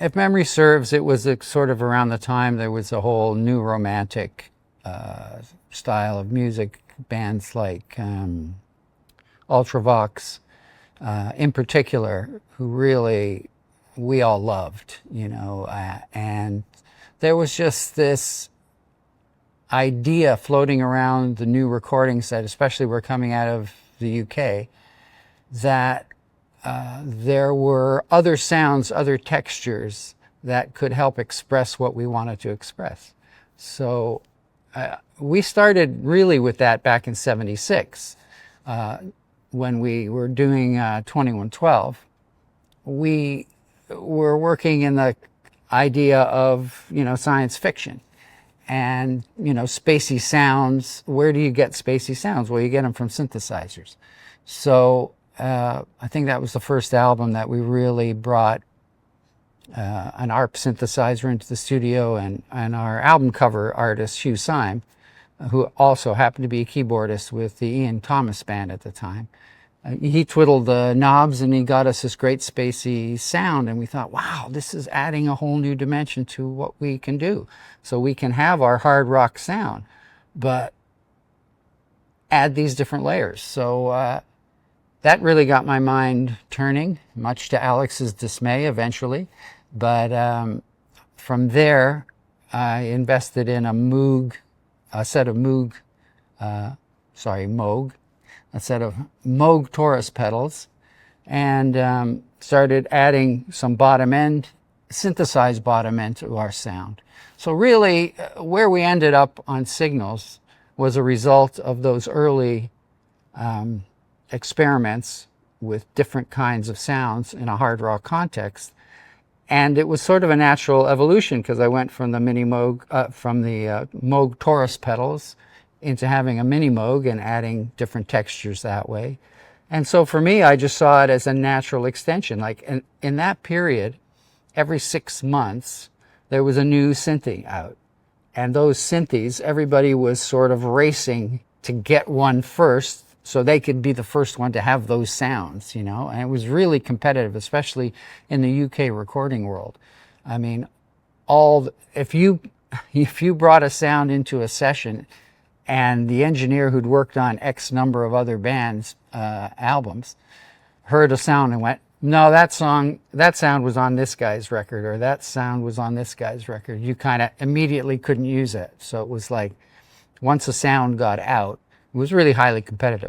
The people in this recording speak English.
if memory serves, it was sort of around the time there was a whole new romantic style of music, bands like Ultravox in particular, who really we all loved, and there was just this idea floating around the new recordings that especially were coming out of the UK, that there were other sounds, other textures that could help express what we wanted to express. So we started really with that back in '76. When we were doing 2112, we were working in the idea of, science fiction and, spacey sounds. Where do you get spacey sounds? Well, you get them from synthesizers. So I think that was the first album that we really brought an ARP synthesizer into the studio, and our album cover artist, Hugh Syme, who also happened to be a keyboardist with the Ian Thomas Band at the time. He twiddled the knobs and he got us this great spacey sound, and we thought, wow, this is adding a whole new dimension to what we can do. So we can have our hard rock sound, but add these different layers. So that really got my mind turning, much to Alex's dismay eventually. But from there, I invested in a Moog, a set of Moog Taurus pedals, and started adding some bottom end, synthesized bottom end to our sound. So really, where we ended up on Signals was a result of those early experiments with different kinds of sounds in a hard rock context. And it was sort of a natural evolution, because I went from the Moog, Moog Taurus pedals into having a mini Moog and adding different textures that way. And so for me, I just saw it as a natural extension. Like in that period, every 6 months, there was a new synthie out. And those synthies, everybody was sort of racing to get one first so they could be the first one to have those sounds, and it was really competitive, especially in the UK recording world. I mean, if you brought a sound into a session and the engineer who'd worked on X number of other bands' albums heard a sound and went, no, that sound was on this guy's record, or that sound was on this guy's record, you kind of immediately couldn't use it. So it was like, once a sound got out, it was really highly competitive.